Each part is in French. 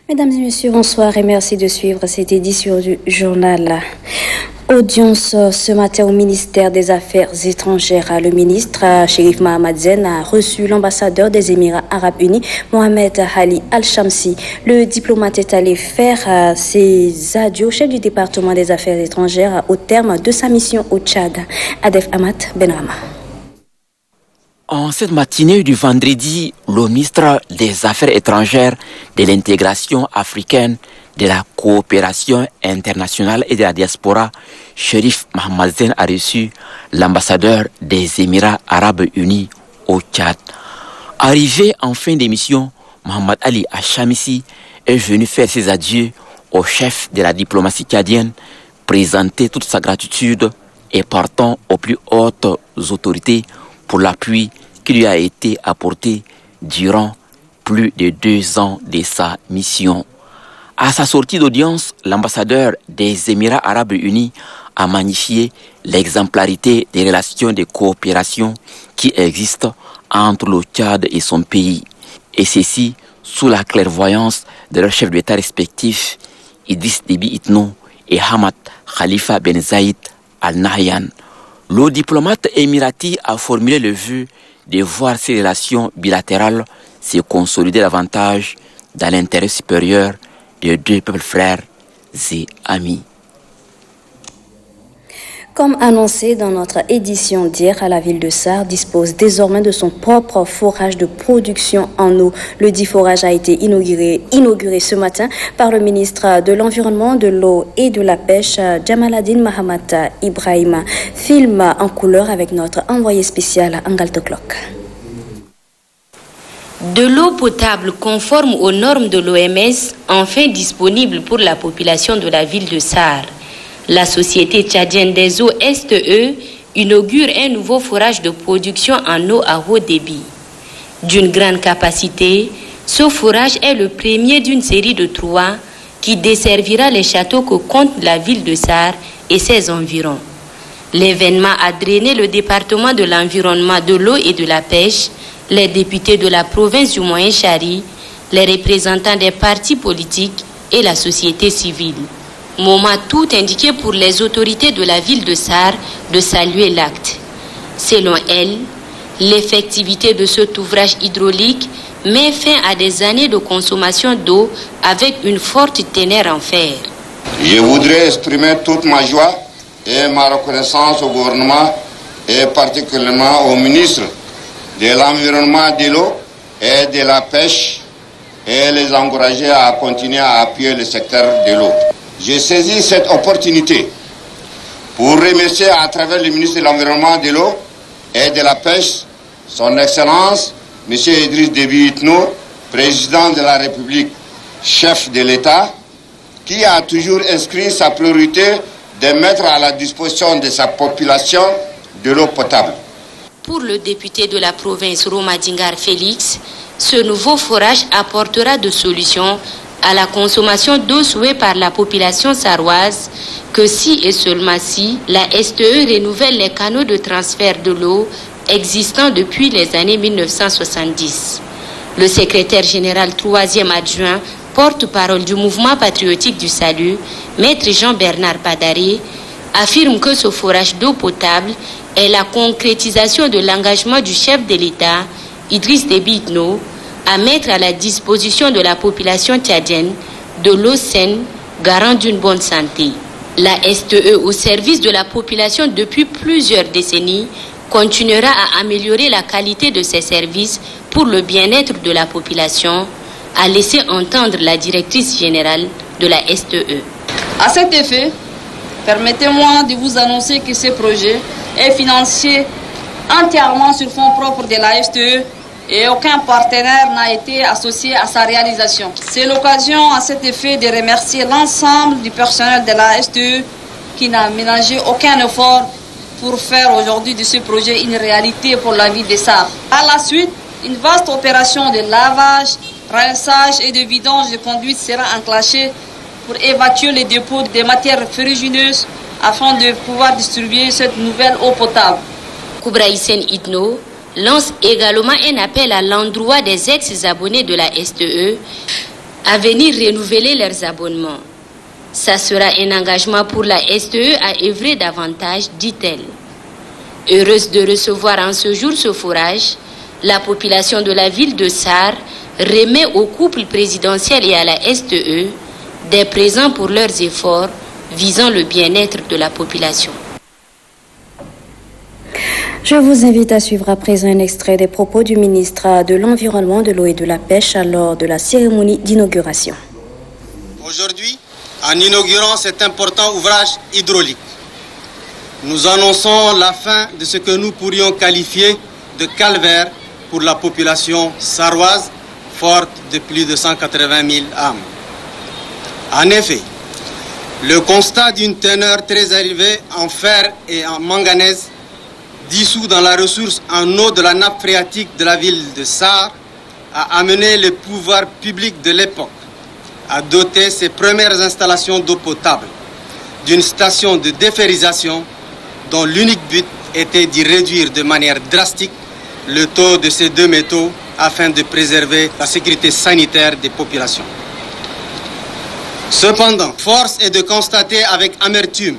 Mesdames et messieurs, bonsoir et merci de suivre cette édition du journal. Audience ce matin au ministère des Affaires étrangères. Le ministre Cherif Mahamad Zen a reçu l'ambassadeur des Émirats Arabes Unis, Mohamed Ali Al-Shamsi. Le diplomate est allé faire ses adieux au chef du département des Affaires étrangères au terme de sa mission au Tchad. Adef Amat Benrama. En cette matinée du vendredi, le ministre des Affaires étrangères, de l'intégration africaine, de la coopération internationale et de la diaspora, Cherif Mahamad Zen a reçu l'ambassadeur des Émirats Arabes Unis au Tchad. Arrivé en fin d'émission, Mohamed Ali Al-Shamsi est venu faire ses adieux au chef de la diplomatie tchadienne, présenter toute sa gratitude et partant aux plus hautes autorités pour l'appui qui lui a été apporté durant plus de 2 ans de sa mission. À sa sortie d'audience, l'ambassadeur des Émirats Arabes Unis a magnifié l'exemplarité des relations de coopération qui existent entre le Tchad et son pays, et ceci sous la clairvoyance de leurs chefs d'État respectifs, Idriss Déby Itno et Hamad Khalifa Ben Zayed Al Nahyan. Le diplomate émirati a formulé le vœu de voir ces relations bilatérales se consolider davantage dans l'intérêt supérieur de 2 peuples frères et amis. Comme annoncé dans notre édition d'hier, la ville de Sarre dispose désormais de son propre forage de production en eau. Le dit forage a été inauguré ce matin par le ministre de l'Environnement, de l'Eau et de la Pêche, Jamaladine Mahamat Ibrahima. Film en couleur avec notre envoyé spécial Angal Toklok. De l'eau potable conforme aux normes de l'OMS, enfin disponible pour la population de la ville de Sarre. La société tchadienne des eaux STE inaugure un nouveau forage de production en eau à haut débit. D'une grande capacité, ce forage est le premier d'une série de 3 qui desservira les châteaux que compte la ville de Sarre et ses environs. L'événement a drainé le département de l'environnement, de l'eau et de la pêche, les députés de la province du Moyen-Chari, les représentants des partis politiques et la société civile. Moment tout indiqué pour les autorités de la ville de Sarre de saluer l'acte. Selon elle, l'effectivité de cet ouvrage hydraulique met fin à des années de consommation d'eau avec une forte teneur en fer. Je voudrais exprimer toute ma joie et ma reconnaissance au gouvernement et particulièrement au ministre de l'Environnement, de l'eau et de la pêche et les encourager à continuer à appuyer le secteur de l'eau. J'ai saisi cette opportunité pour remercier à travers le ministre de l'Environnement, de l'eau et de la pêche, son Excellence, M. Idriss Déby Itno, président de la République, chef de l'État, qui a toujours inscrit sa priorité de mettre à la disposition de sa population de l'eau potable. Pour le député de la province Roma Dingar Félix, ce nouveau forage apportera des solutions à la consommation d'eau souhaitée par la population sarroise que si et seulement si la STE renouvelle les canaux de transfert de l'eau existants depuis les années 1970. Le secrétaire général 3e adjoint, porte-parole du mouvement patriotique du salut, maître Jean-Bernard Padaré, affirme que ce forage d'eau potable est la concrétisation de l'engagement du chef de l'État, Idriss Déby Itno, à mettre à la disposition de la population tchadienne de l'eau saine, garant d'une bonne santé. La STE, au service de la population depuis plusieurs décennies, continuera à améliorer la qualité de ses services pour le bien-être de la population, a laissé entendre la directrice générale de la STE. À cet effet, permettez-moi de vous annoncer que ce projet est financé entièrement sur fonds propres de la STE et aucun partenaire n'a été associé à sa réalisation. C'est l'occasion à cet effet de remercier l'ensemble du personnel de la STE qui n'a ménagé aucun effort pour faire aujourd'hui de ce projet une réalité pour la ville de Sarre. À la suite, une vaste opération de lavage, rinçage et de vidange de conduite sera enclenchée pour évacuer les dépôts des matières ferrugineuses afin de pouvoir distribuer cette nouvelle eau potable. Koubra Hissène Itno lance également un appel à l'endroit des ex-abonnés de la STE à venir renouveler leurs abonnements. Ça sera un engagement pour la STE à œuvrer davantage, dit-elle. Heureuse de recevoir en ce jour ce forage, la population de la ville de Sarre remet au couple présidentiel et à la STE des présents pour leurs efforts visant le bien-être de la population. Je vous invite à suivre à présent un extrait des propos du ministre de l'Environnement, de l'Eau et de la Pêche lors de la cérémonie d'inauguration. Aujourd'hui, en inaugurant cet important ouvrage hydraulique, nous annonçons la fin de ce que nous pourrions qualifier de calvaire pour la population sarroise, forte de plus de 180 000 âmes. En effet, le constat d'une teneur très élevée en fer et en manganèse, dissous dans la ressource en eau de la nappe phréatique de la ville de Sarre, a amené le pouvoir public de l'époque à doter ses premières installations d'eau potable d'une station de déferrisation dont l'unique but était d'y réduire de manière drastique le taux de ces deux métaux afin de préserver la sécurité sanitaire des populations. Cependant, force est de constater avec amertume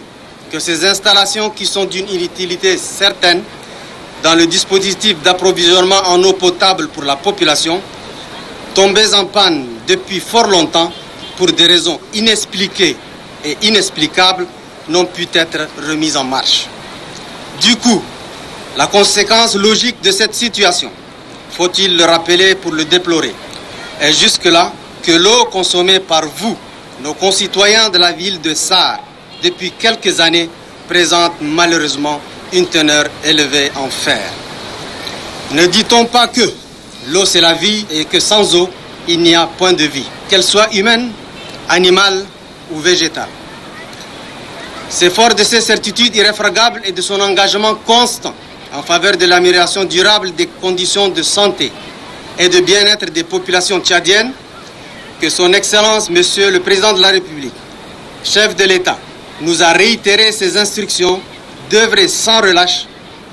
que ces installations, qui sont d'une utilité certaine dans le dispositif d'approvisionnement en eau potable pour la population, tombées en panne depuis fort longtemps pour des raisons inexpliquées et inexplicables, n'ont pu être remises en marche. Du coup, la conséquence logique de cette situation, faut-il le rappeler pour le déplorer, est jusque-là que l'eau consommée par vous, nos concitoyens de la ville de Sarre, depuis quelques années, présente malheureusement une teneur élevée en fer. Ne dit-on pas que l'eau c'est la vie et que sans eau, il n'y a point de vie, qu'elle soit humaine, animale ou végétale. C'est fort de ces certitudes irréfragables et de son engagement constant en faveur de l'amélioration durable des conditions de santé et de bien-être des populations tchadiennes que son Excellence, Monsieur le Président de la République, chef de l'État, nous a réitéré ses instructions d'œuvrer sans relâche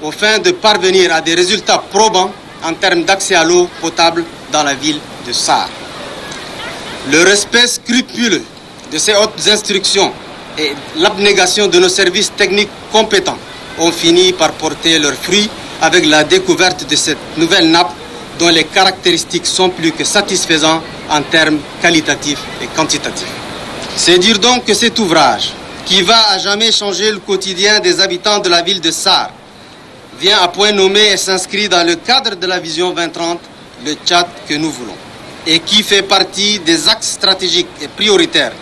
aux fins de parvenir à des résultats probants en termes d'accès à l'eau potable dans la ville de Sarre. Le respect scrupuleux de ces hautes instructions et l'abnégation de nos services techniques compétents ont fini par porter leurs fruits avec la découverte de cette nouvelle nappe dont les caractéristiques sont plus que satisfaisantes en termes qualitatifs et quantitatifs. C'est dire donc que cet ouvrage, qui va à jamais changer le quotidien des habitants de la ville de Sarre, vient à point nommé et s'inscrit dans le cadre de la vision 2030, le Tchad que nous voulons, et qui fait partie des axes stratégiques et prioritaires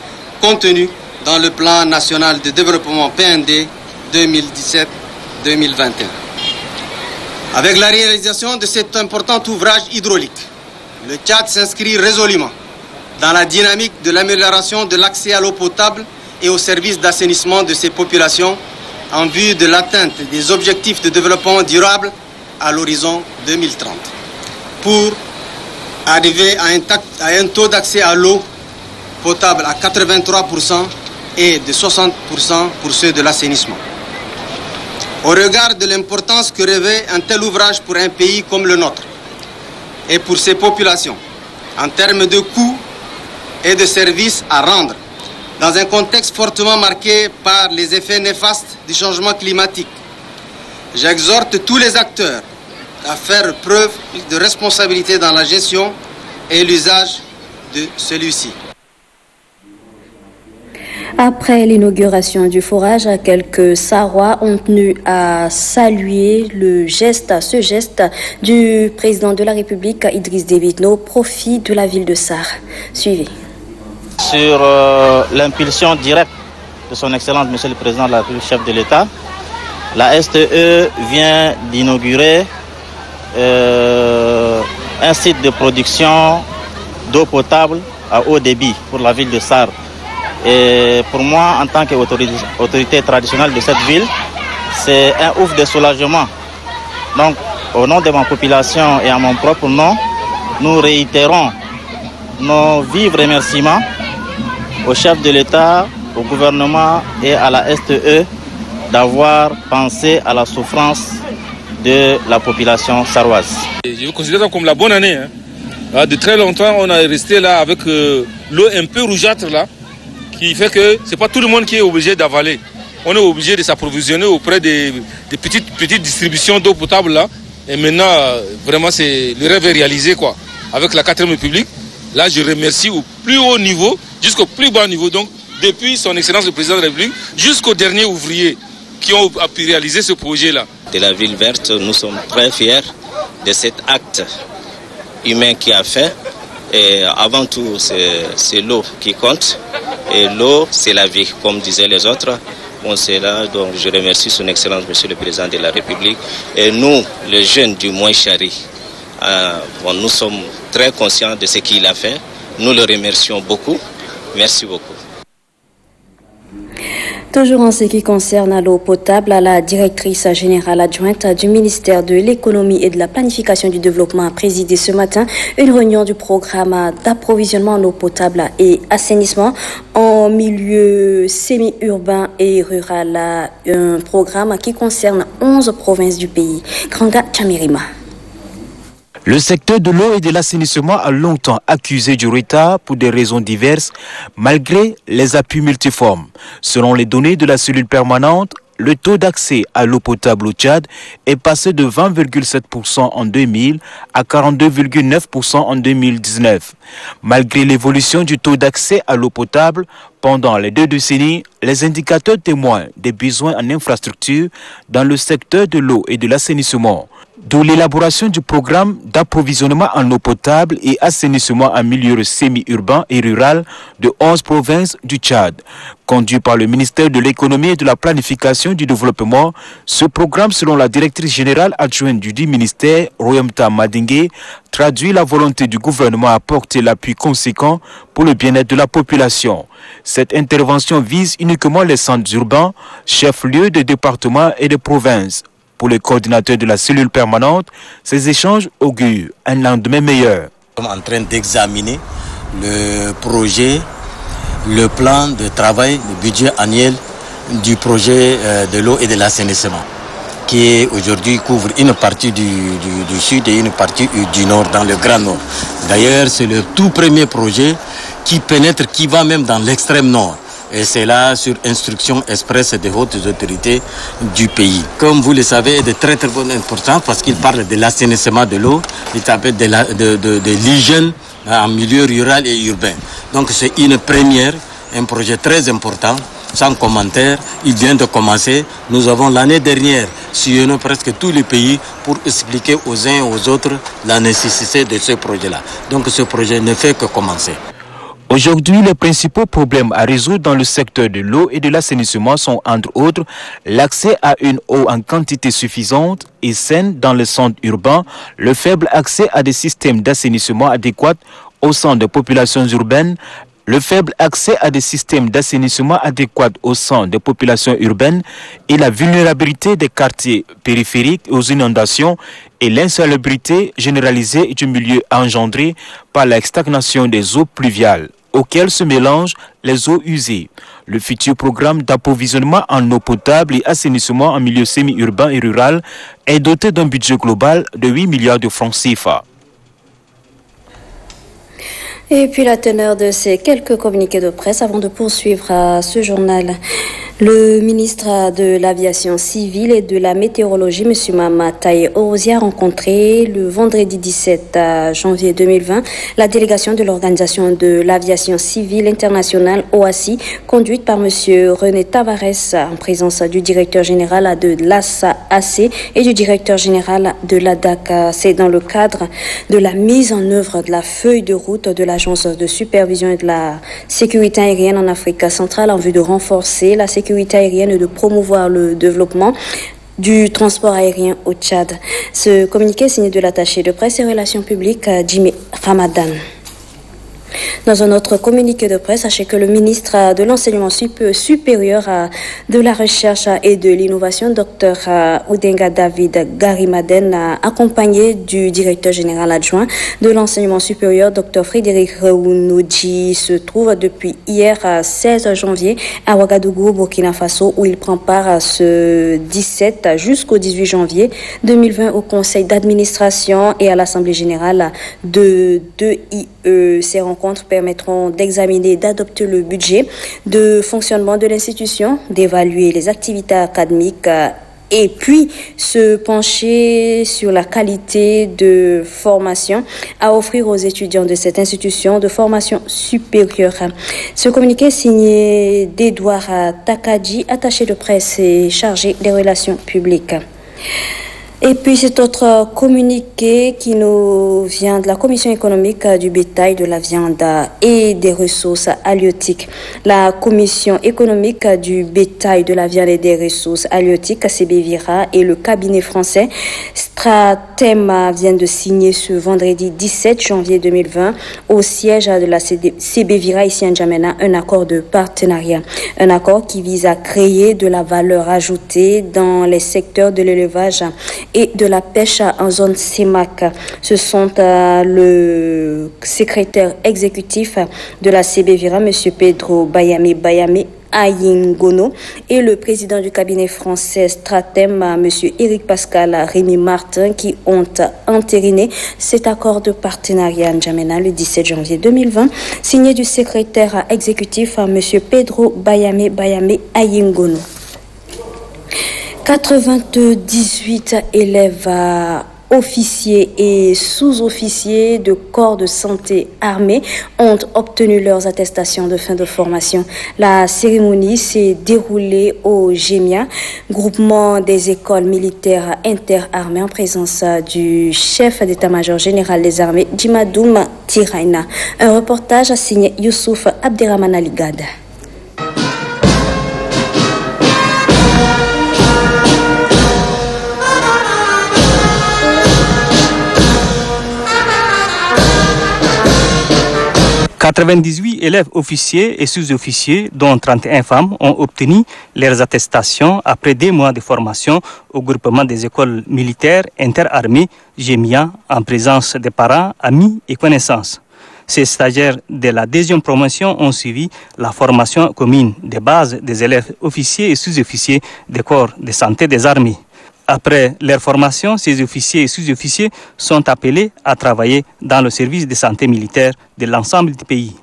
contenus dans le plan national de développement PND 2017-2021. Avec la réalisation de cet important ouvrage hydraulique, le Tchad s'inscrit résolument dans la dynamique de l'amélioration de l'accès à l'eau potable et aux services d'assainissement de ses populations en vue de l'atteinte des objectifs de développement durable à l'horizon 2030, pour arriver à un taux d'accès à l'eau potable à 83% et de 60% pour ceux de l'assainissement. Au regard de l'importance que revêt un tel ouvrage pour un pays comme le nôtre et pour ses populations, en termes de coûts et de services à rendre, dans un contexte fortement marqué par les effets néfastes du changement climatique, j'exhorte tous les acteurs à faire preuve de responsabilité dans la gestion et l'usage de celui-ci. Après l'inauguration du forage, quelques Sarrois ont tenu à saluer ce geste du président de la République, Idriss Déby Itno, au profit de la ville de Sarre. Suivez. Sur l'impulsion directe de son Excellence, Monsieur le Président de la République, chef de l'État, la STE vient d'inaugurer un site de production d'eau potable à haut débit pour la ville de Sarr. Et pour moi, en tant qu'autorité traditionnelle de cette ville, c'est un ouf de soulagement. Donc, au nom de ma population et à mon propre nom, nous réitérons nos vifs remerciements au chef de l'État, au gouvernement et à la STE d'avoir pensé à la souffrance de la population sarroise. Je considère ça comme la bonne année. De très longtemps, on est resté là avec l'eau un peu rougeâtre là, qui fait que ce n'est pas tout le monde qui est obligé d'avaler. On est obligé de s'approvisionner auprès des petites distributions d'eau potable là. Et maintenant, vraiment, le rêve est réalisé quoi. Avec la 4e République, là, je remercie au plus haut niveau, jusqu'au plus bas niveau. Donc, depuis son Excellence le Président de la République, jusqu'aux derniers ouvriers qui ont pu réaliser ce projet-là. De la ville verte, nous sommes très fiers de cet acte humain qui a fait. Et avant tout, c'est l'eau qui compte. Et l'eau, c'est la vie, comme disaient les autres. Bon, c'est là, donc je remercie son Excellence, Monsieur le Président de la République. Et nous, les jeunes du Moïchari, nous sommes très conscients de ce qu'il a fait. Nous le remercions beaucoup. Merci beaucoup. Toujours en ce qui concerne l'eau potable, la directrice générale adjointe du ministère de l'Économie et de la Planification du Développement a présidé ce matin une réunion du programme d'approvisionnement en eau potable et assainissement en milieu semi-urbain et rural. Un programme qui concerne 11 provinces du pays. Granga Chamirima. Le secteur de l'eau et de l'assainissement a longtemps accusé du retard pour des raisons diverses, malgré les appuis multiformes. Selon les données de la cellule permanente, le taux d'accès à l'eau potable au Tchad est passé de 20,7% en 2000 à 42,9% en 2019. Malgré l'évolution du taux d'accès à l'eau potable, pendant les 2 décennies, les indicateurs témoignent des besoins en infrastructure dans le secteur de l'eau et de l'assainissement. D'où l'élaboration du programme d'approvisionnement en eau potable et assainissement en milieu semi-urbain et rural de 11 provinces du Tchad. Conduit par le ministère de l'Économie et de la Planification du Développement, ce programme, selon la directrice générale adjointe du dit ministère, Royamta Madingue, traduit la volonté du gouvernement à apporter l'appui conséquent pour le bien-être de la population. Cette intervention vise uniquement les centres urbains, chefs-lieux de départements et de provinces. Pour les coordinateurs de la cellule permanente, ces échanges augurent un lendemain meilleur. Nous sommes en train d'examiner le projet, le plan de travail, le budget annuel du projet de l'eau et de l'assainissement, qui aujourd'hui couvre une partie du sud et une partie du nord, dans le Grand Nord. D'ailleurs, c'est le tout premier projet qui pénètre, qui va même dans l'extrême nord. Et c'est là sur instruction expresse des hautes autorités du pays. Comme vous le savez, de très très bonne importance parce qu'il parle de l'assainissement de l'eau, il parle de l'hygiène en milieu rural et urbain. Donc c'est une première, un projet très important, sans commentaire. Il vient de commencer. Nous avons l'année dernière sillonné presque tous les pays pour expliquer aux uns et aux autres la nécessité de ce projet-là. Donc ce projet ne fait que commencer. Aujourd'hui, les principaux problèmes à résoudre dans le secteur de l'eau et de l'assainissement sont, entre autres, l'accès à une eau en quantité suffisante et saine dans les centres urbains, le faible accès à des systèmes d'assainissement adéquats au sein des populations urbaines, le faible accès à des systèmes d'assainissement adéquats au sein des populations urbaines et la vulnérabilité des quartiers périphériques aux inondations et l'insalubrité généralisée du milieu engendré par la stagnation des eaux pluviales, auxquelles se mélangent les eaux usées. Le futur programme d'approvisionnement en eau potable et assainissement en milieu semi-urbain et rural est doté d'un budget global de 8 milliards de francs CFA. Et puis la teneur de ces quelques communiqués de presse avant de poursuivre ce journal. Le ministre de l'Aviation civile et de la Météorologie, M. Mamataye Orosi, a rencontré le vendredi 17 janvier 2020 la délégation de l'Organisation de l'Aviation civile internationale OACI, conduite par M. René Tavares, en présence du directeur général de l'ASAAC et du directeur général de l'ADAC. C'est dans le cadre de la mise en œuvre de la feuille de route de l'Agence de supervision et de la sécurité aérienne en Afrique centrale en vue de renforcer la sécurité aérienne et de promouvoir le développement du transport aérien au Tchad. Ce communiqué est signé de l'attaché de presse et relations publiques Jimmy Ramadan. Dans un autre communiqué de presse, sachez que le ministre de l'Enseignement supérieur, de la Recherche et de l'Innovation, Dr Oudenga David Garimaden, accompagné du directeur général adjoint de l'Enseignement supérieur, Dr Frédéric Reunouji, se trouve depuis hier 16 janvier à Ouagadougou, Burkina Faso, où il prend part ce 17 jusqu'au 18 janvier 2020 au conseil d'administration et à l'Assemblée générale de 2IE. Ces rencontres permettront d'examiner et d'adopter le budget de fonctionnement de l'institution, d'évaluer les activités académiques et puis se pencher sur la qualité de formation à offrir aux étudiants de cette institution de formation supérieure. Ce communiqué est signé d'Edouard Takadji, attaché de presse et chargé des relations publiques. Et puis cet autre communiqué qui nous vient de la Commission économique du bétail, de la viande et des ressources halieutiques. La Commission économique du bétail, de la viande et des ressources halieutiques, CBVIRA, et le cabinet français Stratem viennent de signer ce vendredi 17 janvier 2020 au siège de la CBVIRA ici à N'Djamena un accord de partenariat. Un accord qui vise à créer de la valeur ajoutée dans les secteurs de l'élevage et de la pêche en zone CEMAC. Ce sont le secrétaire exécutif de la CBVIRA, M. Pedro Bayame Ayingono, et le président du cabinet français Stratem, M. Éric Pascal Rémy Martin, qui ont entériné cet accord de partenariat à N'Djamena le 17 janvier 2020, signé du secrétaire exécutif M. Pedro Bayame Ayingono. 98 élèves officiers et sous-officiers de corps de santé armés ont obtenu leurs attestations de fin de formation. La cérémonie s'est déroulée au GEMIA, groupement des écoles militaires interarmées, en présence du chef d'état-major général des armées, Djimadoum Tiraina. Un reportage signé Youssouf Abderrahman Aligad. « 98 élèves officiers et sous-officiers, dont 31 femmes, ont obtenu leurs attestations après 2 mois de formation au groupement des écoles militaires interarmées GEMIA, en présence des parents, amis et connaissances. Ces stagiaires de la 2e promotion ont suivi la formation commune de base des élèves officiers et sous-officiers des corps de santé des armées. Après leur formation, ces officiers et sous-officiers sont appelés à travailler dans le service de santé militaire de l'ensemble du pays.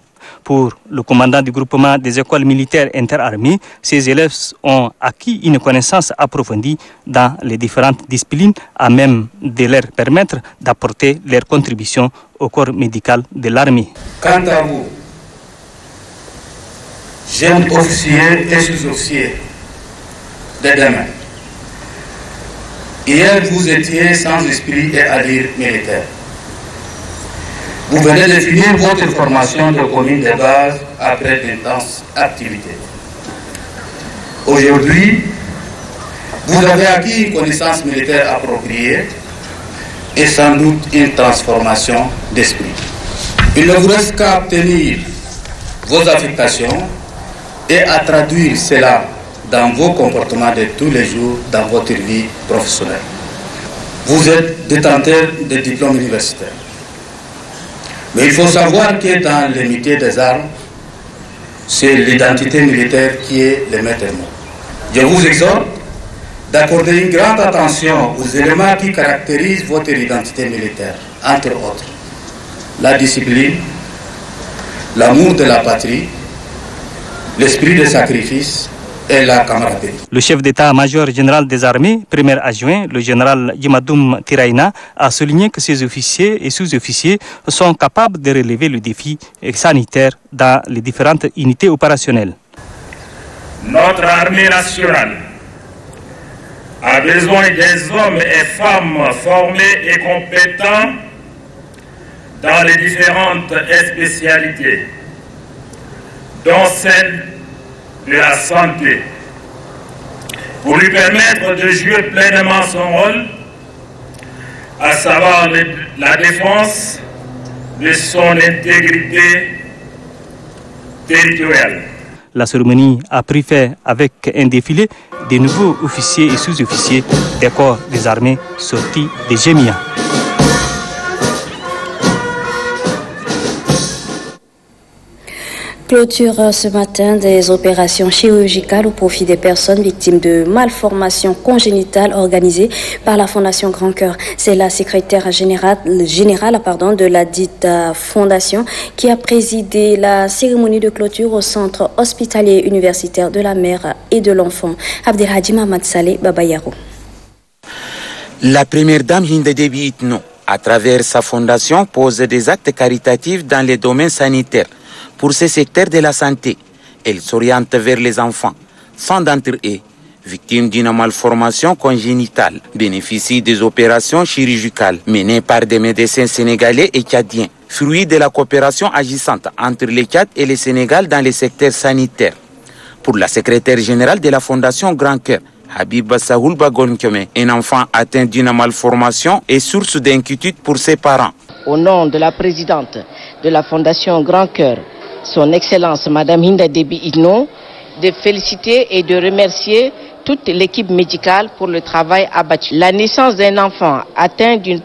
Pour le commandant du groupement des écoles militaires interarmées, ces élèves ont acquis une connaissance approfondie dans les différentes disciplines à même de leur permettre d'apporter leur contribution au corps médical de l'armée. Quant à vous, jeunes officiers et sous-officiers de demain, hier, vous étiez sans esprit et allure militaire. Vous venez de finir votre formation de commune de base après d'intenses activités. Aujourd'hui, vous avez acquis une connaissance militaire appropriée et sans doute une transformation d'esprit. Il ne vous reste qu'à obtenir vos affectations et à traduire cela dans vos comportements de tous les jours, dans votre vie professionnelle. Vous êtes détenteur de diplômes universitaires. Mais il faut savoir que dans les métiers des armes, c'est l'identité militaire qui est le maître mot. Je vous exhorte d'accorder une grande attention aux éléments qui caractérisent votre identité militaire, entre autres la discipline, l'amour de la patrie, l'esprit de sacrifice, et la camaraderie. Le chef d'état-major général des armées, premier adjoint, le général Djimadoum Tiraina, a souligné que ces officiers et sous-officiers sont capables de relever le défi sanitaire dans les différentes unités opérationnelles. Notre armée nationale a besoin des hommes et femmes formés et compétents dans les différentes spécialités, dont celle de la santé. pour lui permettre de jouer pleinement son rôle, à savoir la défense de son intégrité territoriale. La cérémonie a pris fin avec un défilé des nouveaux officiers et sous-officiers des corps des armées sortis de Jémia. Clôture ce matin des opérations chirurgicales au profit des personnes victimes de malformations congénitales organisées par la Fondation Grand Cœur. C'est la secrétaire générale de la dite fondation qui a présidé la cérémonie de clôture au centre hospitalier universitaire de la mère et de l'enfant. Abdelhadji Mahmad Saleh Babayaro. La première dame Hinda Déby Itno, à travers sa fondation, pose des actes caritatifs dans les domaines sanitaires. Pour ce secteur de la santé, elle s'oriente vers les enfants. 100 d'entre eux, victimes d'une malformation congénitale, bénéficient des opérations chirurgicales menées par des médecins sénégalais et tchadiens, fruit de la coopération agissante entre le Tchad et le Sénégal dans les secteurs sanitaires. Pour la secrétaire générale de la Fondation Grand Cœur, Habiba Sahoul Bagonkiome, un enfant atteint d'une malformation est source d'inquiétude pour ses parents. Au nom de la présidente de la Fondation Grand Cœur, Son Excellence Madame Hinda Déby Itno, de féliciter et de remercier toute l'équipe médicale pour le travail abattu. La naissance d'un enfant atteint d'une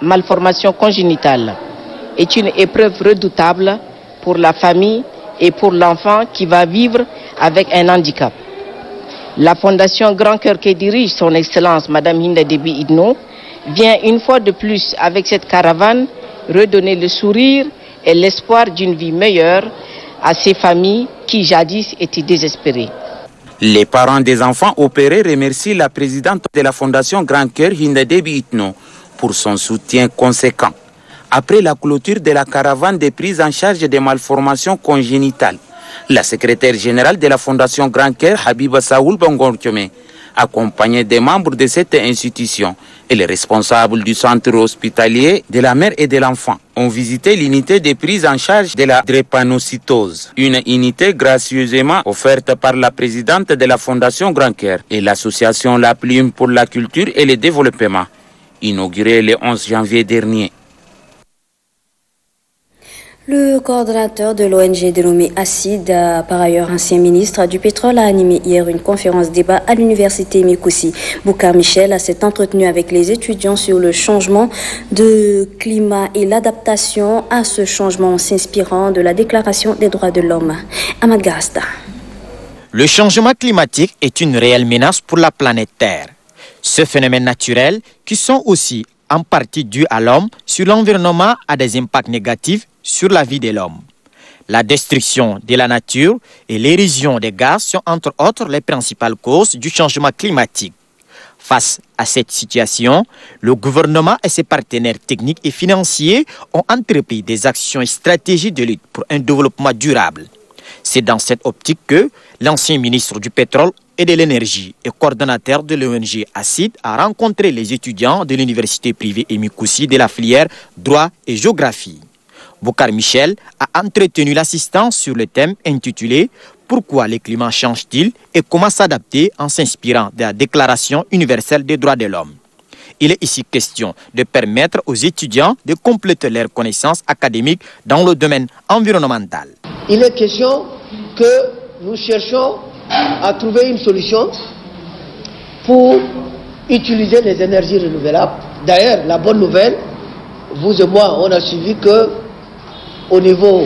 malformation congénitale est une épreuve redoutable pour la famille et pour l'enfant qui va vivre avec un handicap. La Fondation Grand Cœur que dirige Son Excellence Madame Hinda Déby Itno vient une fois de plus avec cette caravane redonner le sourire et l'espoir d'une vie meilleure à ces familles qui jadis étaient désespérées. Les parents des enfants opérés remercient la présidente de la Fondation Grand Cœur, Hinda Déby Itno, pour son soutien conséquent. Après la clôture de la caravane de prise en charge des malformations congénitales, la secrétaire générale de la Fondation Grand Cœur, Habiba Sahoul Bagonkiome, accompagnée des membres de cette institution et les responsables du centre hospitalier de la mère et de l'enfant, ont visité l'unité de prise en charge de la drépanocytose, une unité gracieusement offerte par la présidente de la Fondation Grand Cœur et l'association La Plume pour la culture et le développement, inaugurée le 11 janvier dernier. Le coordonnateur de l'ONG dénommé ACID, par ailleurs ancien ministre du pétrole, a animé hier une conférence débat à l'université Mikoussi. Boukar Michel s'est entretenu avec les étudiants sur le changement de climat et l'adaptation à ce changement en s'inspirant de la Déclaration des droits de l'homme. Ahmad Garasta. Le changement climatique est une réelle menace pour la planète Terre. Ce phénomène naturel, qui sont aussi en partie dus à l'homme, sur l'environnement a des impacts négatifs sur la vie de l'homme. La destruction de la nature et l'érosion des gaz sont entre autres les principales causes du changement climatique. Face à cette situation, le gouvernement et ses partenaires techniques et financiers ont entrepris des actions et stratégies de lutte pour un développement durable. C'est dans cette optique que l'ancien ministre du pétrole et de l'énergie et coordonnateur de l'ONG ACID a rencontré les étudiants de l'université privée Mikoussi de la filière droit et géographie. Boukar Michel a entretenu l'assistance sur le thème intitulé « Pourquoi le climat change-t-il et comment s'adapter en s'inspirant de la Déclaration universelle des droits de l'homme ». Il est ici question de permettre aux étudiants de compléter leurs connaissances académiques dans le domaine environnemental. Il est question que nous cherchons à trouver une solution pour utiliser les énergies renouvelables. D'ailleurs, la bonne nouvelle, vous et moi, on a suivi que au niveau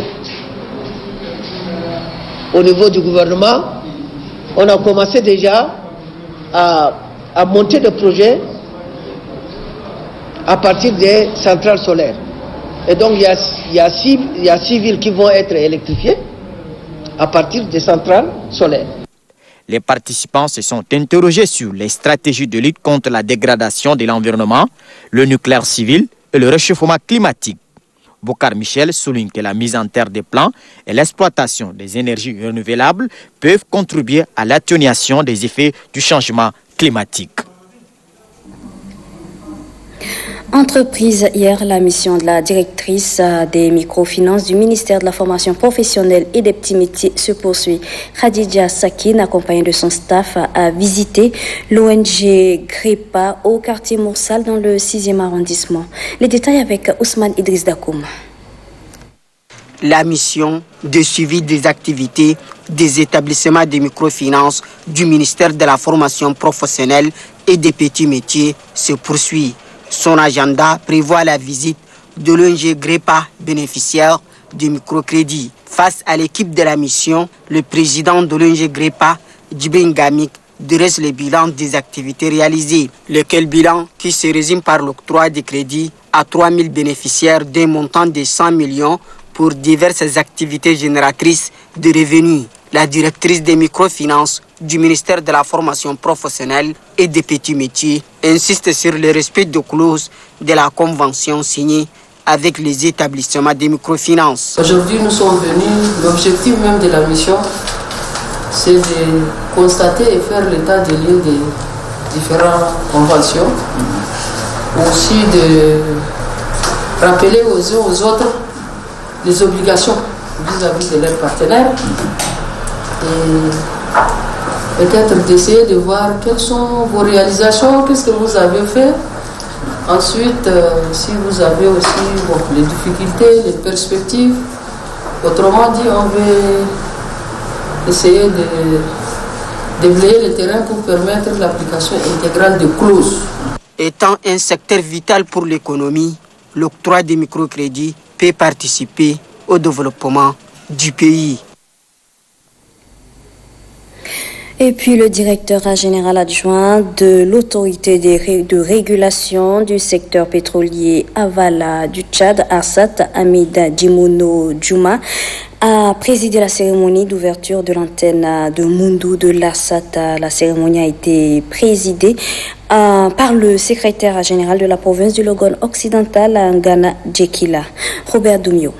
du gouvernement, on a commencé déjà à monter des projets à partir des centrales solaires. Et donc il y a 6 villes qui vont être électrifiées à partir des centrales solaires. Les participants se sont interrogés sur les stratégies de lutte contre la dégradation de l'environnement, le nucléaire civil et le réchauffement climatique. Boukar Michel souligne que la mise en terre des plans et l'exploitation des énergies renouvelables peuvent contribuer à l'atténuation des effets du changement climatique. Entreprise, hier, la mission de la directrice des microfinances du ministère de la formation professionnelle et des petits métiers se poursuit. Khadija Sakin, accompagnée de son staff, a visité l'ONG GREPA au quartier Moursal dans le 6e arrondissement. Les détails avec Ousmane Idriss Dakoum. La mission de suivi des activités des établissements de microfinance du ministère de la formation professionnelle et des petits métiers se poursuit. Son agenda prévoit la visite de l'ONG GREPA, bénéficiaire du microcrédit. Face à l'équipe de la mission, le président de l'ONG GREPA, Djibril Gamik, dresse le bilan des activités réalisées. Lequel bilan qui se résume par l'octroi de crédits à 3000 bénéficiaires d'un montant de 100 millions pour diverses activités génératrices de revenus. La directrice des microfinances du ministère de la formation professionnelle et des petits métiers insiste sur le respect des clauses de la convention signée avec les établissements de microfinance. Aujourd'hui, nous sommes venus, l'objectif même de la mission, c'est de constater et faire l'état des lieux des différentes conventions, aussi de rappeler aux uns aux autres les obligations vis-à-vis de leurs partenaires et peut-être d'essayer de voir quelles sont vos réalisations, qu'est-ce que vous avez fait. Ensuite, si vous avez aussi les difficultés, les perspectives, autrement dit, on veut essayer de déblayer le terrain pour permettre l'application intégrale de clauses. Étant un secteur vital pour l'économie, l'octroi des microcrédits peut participer au développement du pays. Et puis le directeur général adjoint de l'autorité de régulation du secteur pétrolier aval du Tchad, Arsat Hamida Djimono Djouma, a présidé la cérémonie d'ouverture de l'antenne de Moundou de l'Arsat. La cérémonie a été présidée par le secrétaire général de la province du Logone occidental, Ngana Djekila, Robert Doumio.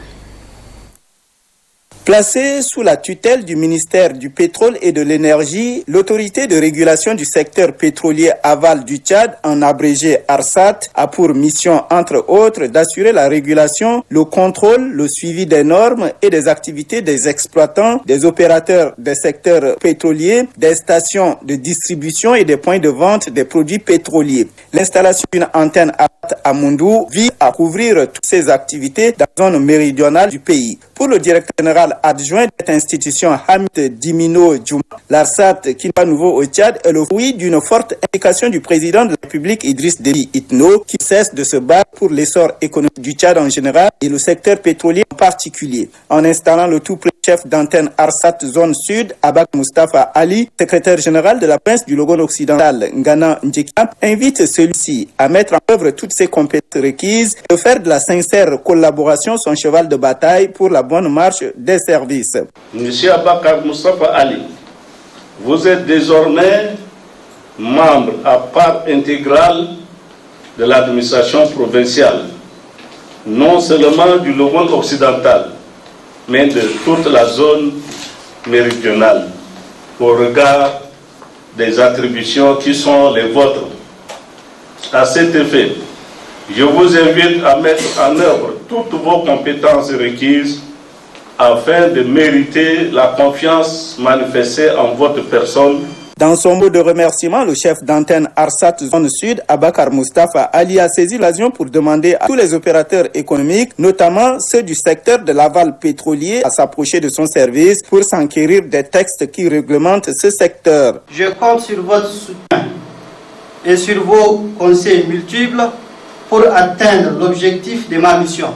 Placée sous la tutelle du ministère du Pétrole et de l'Énergie, l'autorité de régulation du secteur pétrolier aval du Tchad, en abrégé ARSAT, a pour mission, entre autres, d'assurer la régulation, le contrôle, le suivi des normes et des activités des exploitants, des opérateurs des secteurs pétroliers, des stations de distribution et des points de vente des produits pétroliers. L'installation d'une antenne à Moundou vise à couvrir toutes ces activités dans la zone méridionale du pays. Pour le directeur général adjoint de cette institution, Hamid Djimino Djouma, l'ARSAT, qui n'est pas nouveau au Tchad, est le fruit d'une forte implication du président de la République, Idriss Déby Itno, qui cesse de se battre pour l'essor économique du Tchad en général et le secteur pétrolier en particulier. En installant le tout premier chef d'antenne ARSAT Zone Sud, Abak Mustafa Ali, secrétaire général de la province du Logone occidental, Ngana Djekila, invite celui-ci à mettre en œuvre toutes ses compétences requises et de faire de la sincère collaboration son cheval de bataille pour la bonne marche des services. Monsieur Abakar Mustafa Ali, vous êtes désormais membre à part intégrale de l'administration provinciale, non seulement du Logone occidental, mais de toute la zone méridionale, au regard des attributions qui sont les vôtres. À cet effet, je vous invite à mettre en œuvre toutes vos compétences requises afin de mériter la confiance manifestée en votre personne. Dans son mot de remerciement, le chef d'antenne ARSAT Zone Sud, Abakar Mustafa Ali, a saisi l'occasion pour demander à tous les opérateurs économiques, notamment ceux du secteur de l'aval pétrolier, à s'approcher de son service pour s'enquérir des textes qui réglementent ce secteur. Je compte sur votre soutien et sur vos conseils multiples pour atteindre l'objectif de ma mission.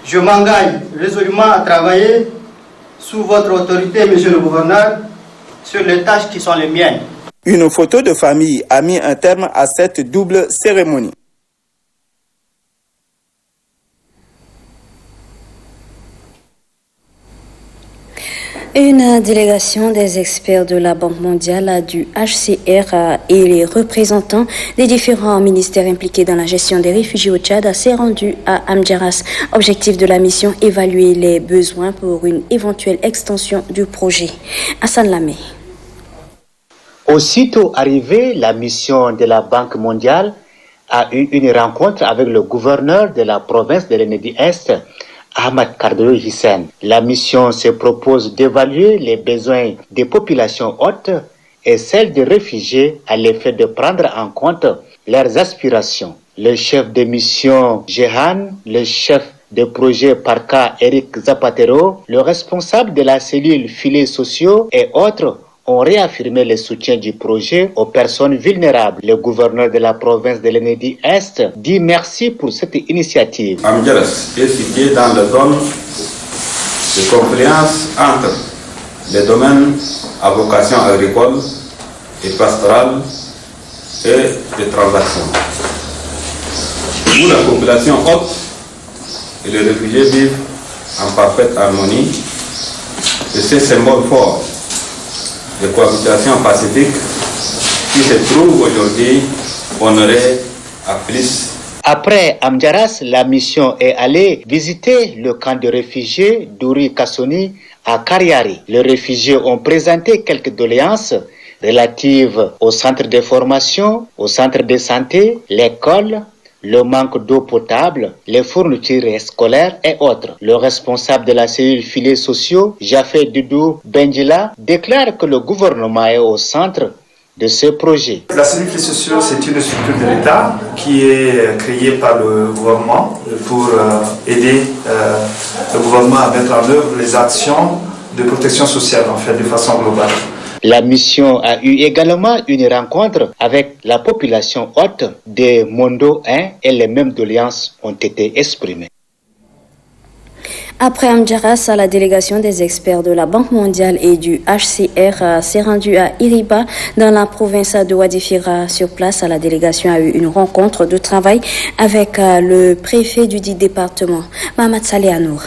Je m'engage résolument à travailler sous votre autorité, monsieur le gouverneur, sur les tâches qui sont les miennes. Une photo de famille a mis un terme à cette double cérémonie. Une délégation des experts de la Banque mondiale, du HCR et les représentants des différents ministères impliqués dans la gestion des réfugiés au Tchad s'est rendue à Amdjaras. Objectif de la mission, évaluer les besoins pour une éventuelle extension du projet. Hassan Lamé. Aussitôt arrivée, la mission de la Banque mondiale a eu une rencontre avec le gouverneur de la province de l'Enedi-Est, Ahmad Kardoyo Hissène. La mission se propose d'évaluer les besoins des populations hautes et celles des réfugiés à l'effet de prendre en compte leurs aspirations. Le chef de mission Jehan, le chef de projet Parka Eric Zapatero, le responsable de la cellule filets sociaux et autres ont réaffirmé le soutien du projet aux personnes vulnérables. Le gouverneur de la province de l'Enedi-Est dit merci pour cette initiative. Amdjaras est situé dans la zone de confluence entre les domaines à vocation agricole et pastorale et de transaction. Où la population haute et les réfugiés vivent en parfaite harmonie, et ces symboles forts de cohabitation pacifique qui se trouve aujourd'hui honoré à plus. Après Amdjaras, la mission est allée visiter le camp de réfugiés d'Ouri Kassoni à Kariari. Les réfugiés ont présenté quelques doléances relatives au centre de formation, au centre de santé, l'école, le manque d'eau potable, les fournitures scolaires et autres. Le responsable de la cellule filets sociaux, Jafé Doudou Benjila, déclare que le gouvernement est au centre de ce projet. La cellule filets sociaux, c'est une structure de l'État qui est créée par le gouvernement pour aider le gouvernement à mettre en œuvre les actions de protection sociale, en fait, de façon globale. La mission a eu également une rencontre avec la population haute de Mondo 1 et les mêmes doléances ont été exprimées. Après Amdjaras, la délégation des experts de la Banque mondiale et du HCR s'est rendue à Iriba, dans la province de Wadifira. Sur place, la délégation a eu une rencontre de travail avec le préfet du dit département, Mahamat Saleh Anour.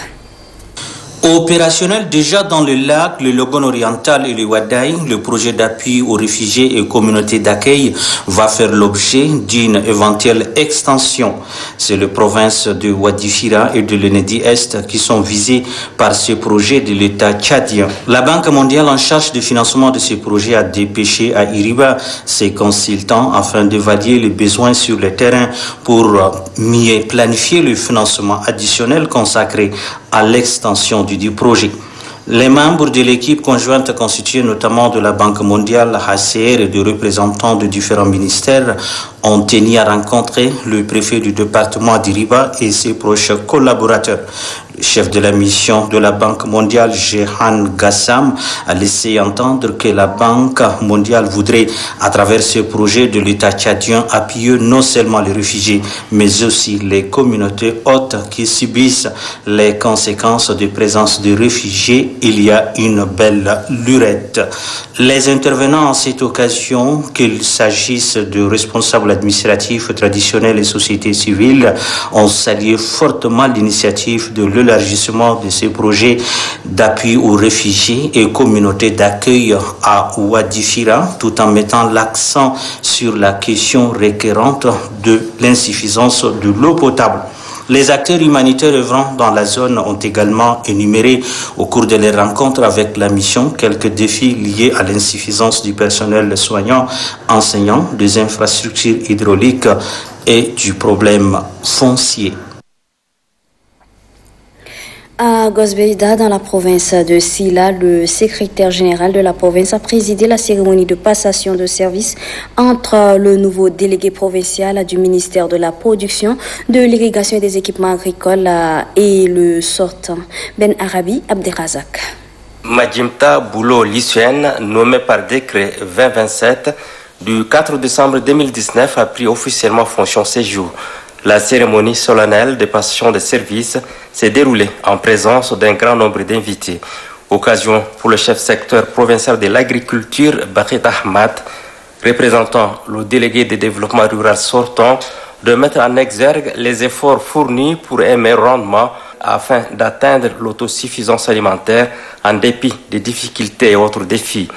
Opérationnel déjà dans le lac, le Logone oriental et le Wadaï, le projet d'appui aux réfugiés et communautés d'accueil va faire l'objet d'une éventuelle extension. C'est les provinces de Wadifira et de l'Enedi-Est qui sont visées par ce projet de l'État tchadien. La Banque mondiale en charge du financement de ce projet a dépêché à Iriba ses consultants afin d'évaluer les besoins sur le terrain pour mieux planifier le financement additionnel consacré à l'extension du projet. Les membres de l'équipe conjointe constituée notamment de la Banque mondiale, HCR et de représentants de différents ministères ont tenu à rencontrer le préfet du département d'Iriba et ses proches collaborateurs. Le chef de la mission de la Banque mondiale, Jehan Gassam, a laissé entendre que la Banque mondiale voudrait, à travers ce projet de l'État tchadien, appuyer non seulement les réfugiés, mais aussi les communautés hautes qui subissent les conséquences de présence de réfugiés. Il y a une belle lurette. Les intervenants en cette occasion, qu'il s'agisse de responsables administratifs, traditionnels et sociétés civiles, ont salué fortement l'initiative de l'élargissement de ces projets d'appui aux réfugiés et communautés d'accueil à Wadifira, tout en mettant l'accent sur la question récurrente de l'insuffisance de l'eau potable. Les acteurs humanitaires œuvrant dans la zone ont également énuméré au cours de leurs rencontres avec la mission quelques défis liés à l'insuffisance du personnel soignant, enseignant, des infrastructures hydrauliques et du problème foncier. À Gosbeida, dans la province de Sila, le secrétaire général de la province a présidé la cérémonie de passation de service entre le nouveau délégué provincial du ministère de la Production, de l'Irrigation et des équipements agricoles et le sortant Ben Arabi Abderrazak. Majimta Boulo Lissouane, nommé par décret 2027 du 4 décembre 2019, a pris officiellement fonction ces jours. La cérémonie solennelle de passation de service s'est déroulée en présence d'un grand nombre d'invités. Occasion pour le chef secteur provincial de l'agriculture, Bakhet Ahmad, représentant le délégué de développement rural sortant, de mettre en exergue les efforts fournis pour un meilleur rendement afin d'atteindre l'autosuffisance alimentaire en dépit des difficultés et autres défis.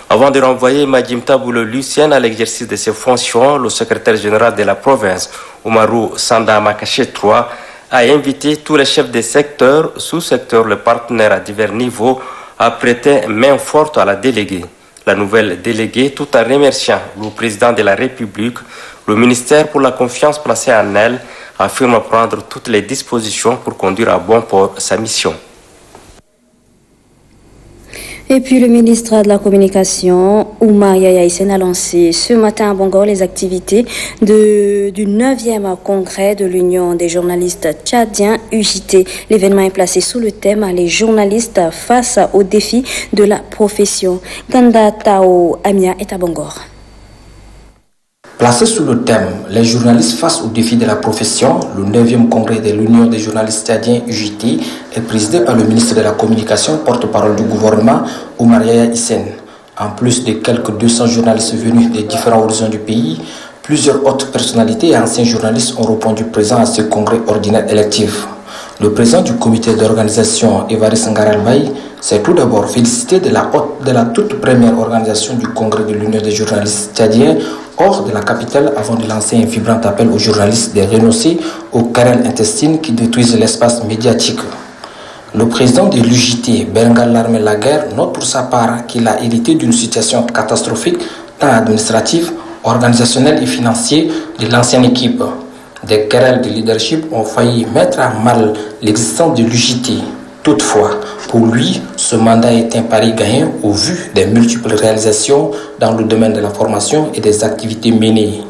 Avant de renvoyer Majimta Boulo Lucien à l'exercice de ses fonctions, le secrétaire général de la province, Oumarou Sanda Makaché III, a invité tous les chefs des secteurs, sous-secteurs, les partenaires à divers niveaux à prêter main forte à la déléguée. La nouvelle déléguée, tout en remerciant le président de la République Le ministère pour la confiance placée en elle affirme prendre toutes les dispositions pour conduire à bon port sa mission. Et puis le ministre de la Communication, Oumar Yaya Hissène, a lancé ce matin à Bangor les activités du 9e congrès de l'Union des journalistes tchadiens UJT. L'événement est placé sous le thème « Les journalistes face aux défis de la profession ». Ganda Tao Amia est à Bangor. Placé sous le thème « Les journalistes face aux défis de la profession », le 9e congrès de l'Union des journalistes tchadiens UJT est présidé par le ministre de la Communication, porte-parole du gouvernement, Oumar Yaya Hissène. En plus de quelques 200 journalistes venus des différents horizons du pays, plusieurs autres personnalités et anciens journalistes ont répondu présents à ce congrès ordinaire électif. Le président du comité d'organisation, Évariste Ngaralbaï, s'est tout d'abord félicité de la toute première organisation du congrès de l'Union des journalistes tchadiens hors de la capitale avant de lancer un vibrant appel aux journalistes de renoncer aux querelles intestines qui détruisent l'espace médiatique. Le président de l'UJT, Bengal Larmé Laguerre, note pour sa part qu'il a hérité d'une situation catastrophique tant administrative, organisationnelle et financière de l'ancienne équipe. Des querelles de leadership ont failli mettre à mal l'existence de l'UJT. Toutefois, pour lui, ce mandat est un pari gagnant au vu des multiples réalisations dans le domaine de la formation et des activités menées.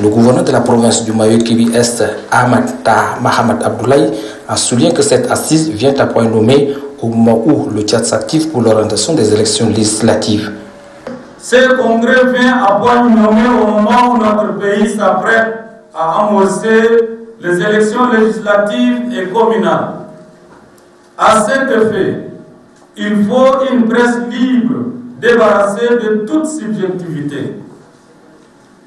Le gouverneur de la province du Mayo-Kébi-Est, Ahmad Taha Mahamad Abdoulaye, a souligné que cette assise vient à point nommé au moment où le Tchad s'active pour l'orientation des élections législatives. Ce congrès vient à point nommé au moment où notre pays s'apprête à amorcer les élections législatives et communales. À cet effet, il faut une presse libre, débarrassée de toute subjectivité.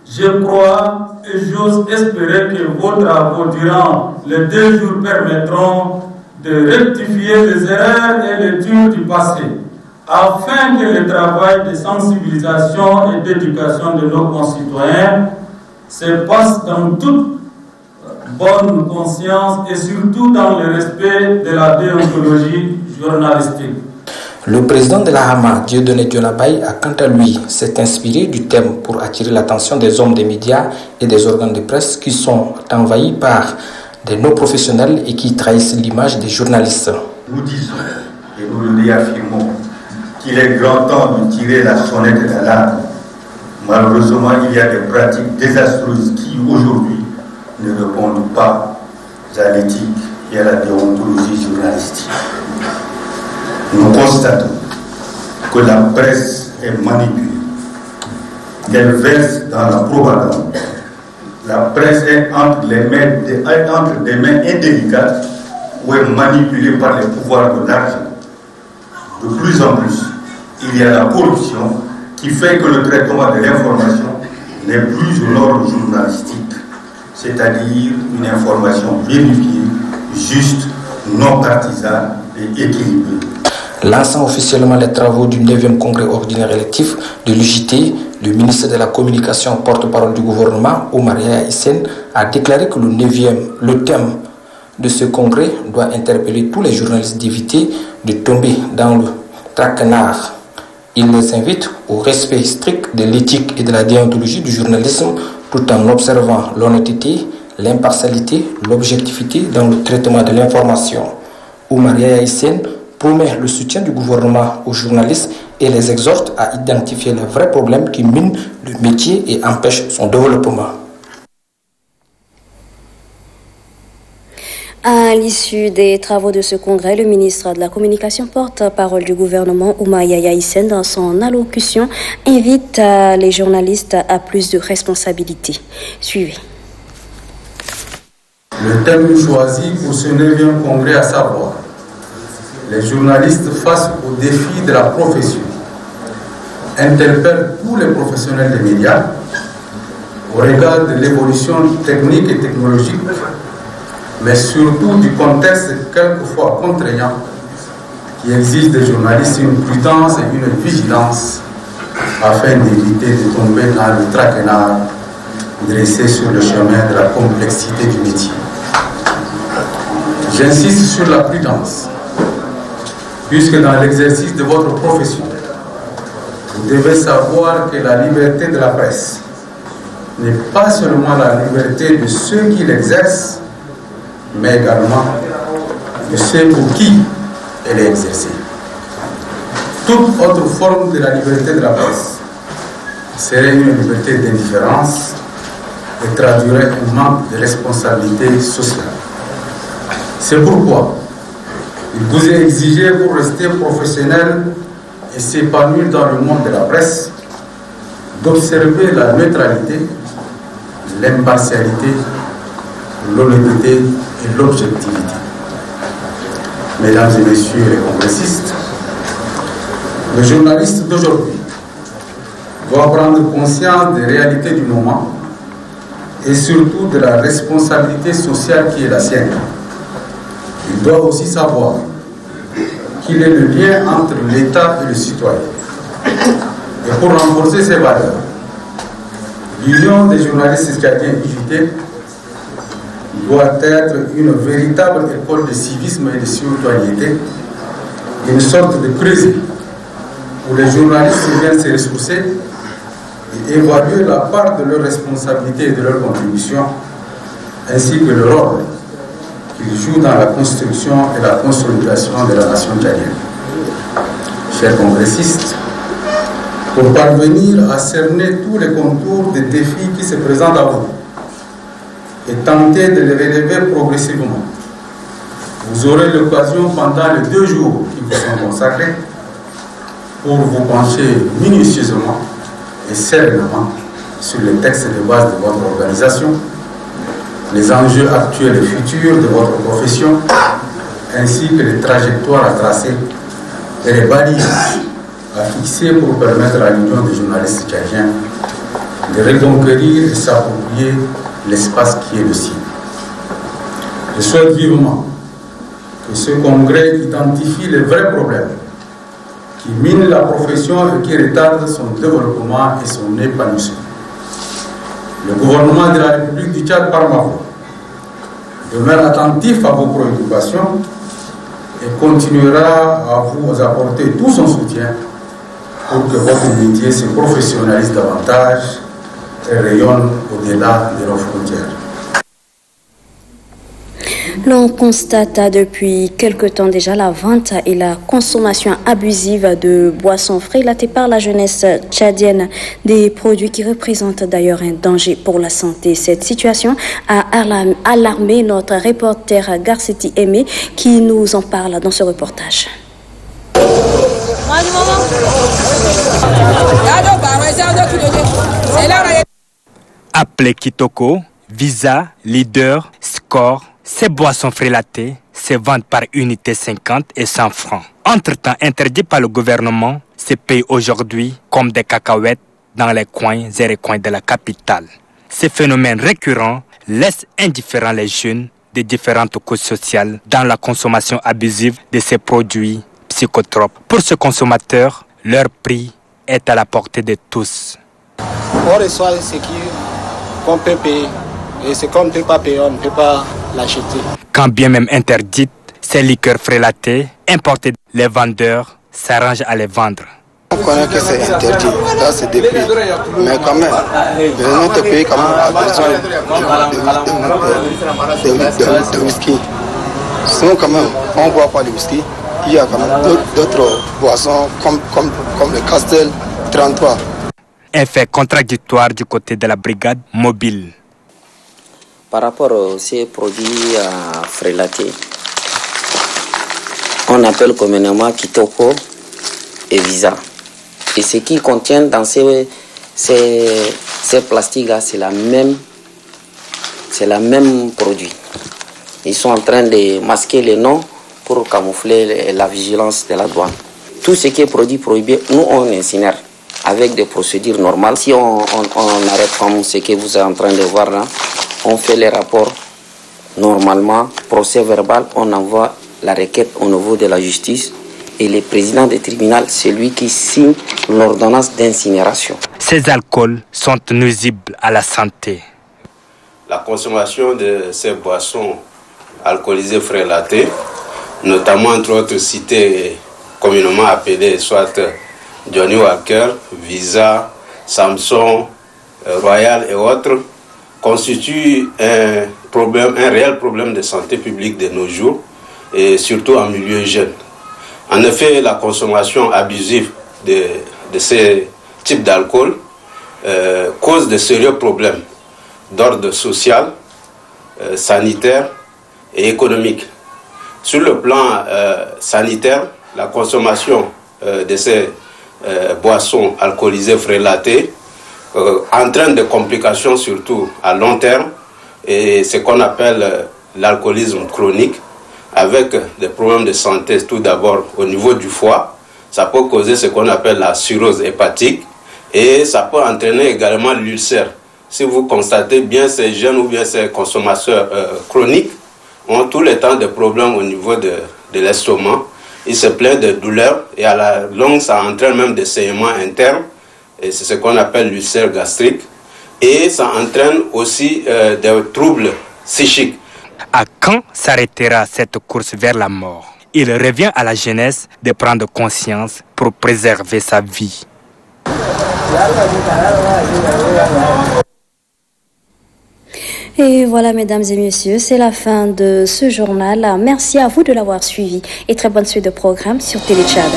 Je crois et j'ose espérer que vos travaux durant les 2 jours permettront de rectifier les erreurs et les durs du passé, afin que le travail de sensibilisation et d'éducation de nos concitoyens se passe dans toute bonne conscience et surtout dans le respect de la déontologie journalistique. Le président de la Hama, Dieudonné Dionabay, a quant à lui s'est inspiré du thème pour attirer l'attention des hommes des médias et des organes de presse qui sont envahis par des non-professionnels et qui trahissent l'image des journalistes. Nous disons et nous le réaffirmons qu'il est grand temps de tirer la sonnette d'alarme. Malheureusement, il y a des pratiques désastreuses qui aujourd'hui ne répondent pas à l'éthique et à la déontologie journalistique. Nous constatons que la presse est manipulée, qu'elle verse dans la propagande. La presse est entre des mains indélicates ou est manipulée par les pouvoirs de l'argent. De plus en plus, il y a la corruption qui fait que le traitement de l'information n'est plus au ordre journalistique, c'est-à-dire une information vérifiée, juste, non partisane et équilibrée. Lançant officiellement les travaux du 9e congrès ordinaire électif de l'UJT, le ministre de la Communication, porte-parole du gouvernement, Oumar Yaya Hissène, a déclaré que le thème de ce congrès doit interpeller tous les journalistes d'éviter de tomber dans le traquenard. Il les invite au respect strict de l'éthique et de la déontologie du journalisme tout en observant l'honnêteté, l'impartialité, l'objectivité dans le traitement de l'information. Oumar Yaya Hissène promet le soutien du gouvernement aux journalistes et les exhorte à identifier les vrais problèmes qui minent le métier et empêchent son développement. À l'issue des travaux de ce congrès, le ministre de la Communication, porte-parole du gouvernement, Oumar Yaya Hissène, dans son allocution, invite les journalistes à plus de responsabilités. Suivez. Le thème choisi pour ce 9e congrès, à savoir les journalistes face aux défis de la profession, interpelle tous les professionnels des médias au regard de l'évolution technique et technologique, mais surtout du contexte quelquefois contraignant qui exige des journalistes une prudence et une vigilance afin d'éviter de tomber dans le traquenard dressé sur le chemin de la complexité du métier. J'insiste sur la prudence, puisque dans l'exercice de votre profession, vous devez savoir que la liberté de la presse n'est pas seulement la liberté de ceux qui l'exercent, mais également de ceux pour qui elle est exercée. Toute autre forme de la liberté de la presse serait une liberté d'indifférence et traduirait un manque de responsabilité sociale. C'est pourquoi il vous est exigé, pour rester professionnel et s'épanouir dans le monde de la presse, d'observer la neutralité, l'impartialité, l'honnêteté et l'objectivité. Mesdames et messieurs les congressistes, le journaliste d'aujourd'hui doit prendre conscience des réalités du moment et surtout de la responsabilité sociale qui est la sienne. Il doit aussi savoir qu'il est le lien entre l'État et le citoyen. Et pour renforcer ces valeurs, l'Union des journalistes tchadiens UJT doit être une véritable école de civisme et de citoyenneté, une sorte de creuset où les journalistes viennent se ressourcer et évaluer la part de leur responsabilité et de leur contribution, ainsi que le rôle qu'ils jouent dans la construction et la consolidation de la nation tchadienne. Chers congressistes, pour parvenir à cerner tous les contours des défis qui se présentent à vous et tenter de les relever progressivement, vous aurez l'occasion pendant les 2 jours qui vous sont consacrés pour vous pencher minutieusement et sereinement sur les textes de base de votre organisation, les enjeux actuels et futurs de votre profession, ainsi que les trajectoires à tracer et les balises à fixer pour permettre à l'Union des journalistes tchadiens de reconquérir et s'approprier l'espace qui est le sien. Je souhaite vivement que ce congrès identifie les vrais problèmes qui minent la profession et qui retardent son développement et son épanouissement. Le gouvernement de la République du Tchad, par ma voix, demeure attentif à vos préoccupations et continuera à vous apporter tout son soutien pour que votre métier se professionnalise davantage et rayonne au-delà de nos frontières. L'on constate depuis quelque temps déjà la vente et la consommation abusive de boissons frelatées par la jeunesse tchadienne, des produits qui représentent d'ailleurs un danger pour la santé. Cette situation a alarmé notre reporter Garcetti Aimé qui nous en parle dans ce reportage. Appelé Kitoko, Visa, Leader, Score, ces boissons frelatées se vendent par unité 50 et 100 francs. Entre-temps interdits par le gouvernement, se payent aujourd'hui comme des cacahuètes dans les coins et recoins de la capitale. Ces phénomènes récurrents laissent indifférents les jeunes de différentes couches sociales dans la consommation abusive de ces produits psychotropes. Pour ce consommateur, leur prix est à la portée de tous. On reçoit ce qu'on peut payer et ce qu'on ne peut pas payer, on ne peut pas l'acheter. Quand bien même interdites, ces liqueurs frelatées importées, les vendeurs s'arrangent à les vendre. On connaît que c'est interdit, là c'est des prix, mais quand même, notre pays quand même a besoin de whisky. Sinon quand même, on ne boit pas de whisky, il y a quand même d'autres boissons comme le Castel 33. Un fait contradictoire du côté de la brigade mobile. Par rapport à ces produits frélatés, on appelle communément Kitoko et Visa. Et ce qu'ils contiennent dans ces plastiques-là, c'est la même produit. Ils sont en train de masquer les noms pour camoufler la vigilance de la douane. Tout ce qui est produit prohibé, nous on incinère avec des procédures normales. Si on arrête comme ce que vous êtes en train de voir là, on fait les rapports normalement, procès verbal, on envoie la requête au niveau de la justice et le président du tribunal, c'est lui qui signe l'ordonnance d'incinération. Ces alcools sont nuisibles à la santé. La consommation de ces boissons alcoolisées frelatées, notamment entre autres cités communément appelées soit Johnny Walker, Visa, Samson, royales et autres, constitue un réel problème de santé publique de nos jours, et surtout en milieu jeune. En effet, la consommation abusive de ces types d'alcool cause de sérieux problèmes d'ordre social, sanitaire et économique. Sur le plan sanitaire, la consommation de ces boissons alcoolisées frélatées entraîne des complications surtout à long terme, et ce qu'on appelle l'alcoolisme chronique, avec des problèmes de santé tout d'abord au niveau du foie. Ça peut causer ce qu'on appelle la cirrhose hépatique, et ça peut entraîner également l'ulcère. Si vous constatez bien, ces jeunes ou bien ces consommateurs chroniques ont tout le temps des problèmes au niveau de l'estomac. Ils se plaignent de douleurs et à la longue, ça entraîne même des saignements internes. Et c'est ce qu'on appelle l'ulcère gastrique. Et ça entraîne aussi des troubles psychiques. À quand s'arrêtera cette course vers la mort? Il revient à la jeunesse de prendre conscience pour préserver sa vie. Et voilà, mesdames et messieurs, c'est la fin de ce journal. Merci à vous de l'avoir suivi et très bonne suite de programme sur Télé Tchad.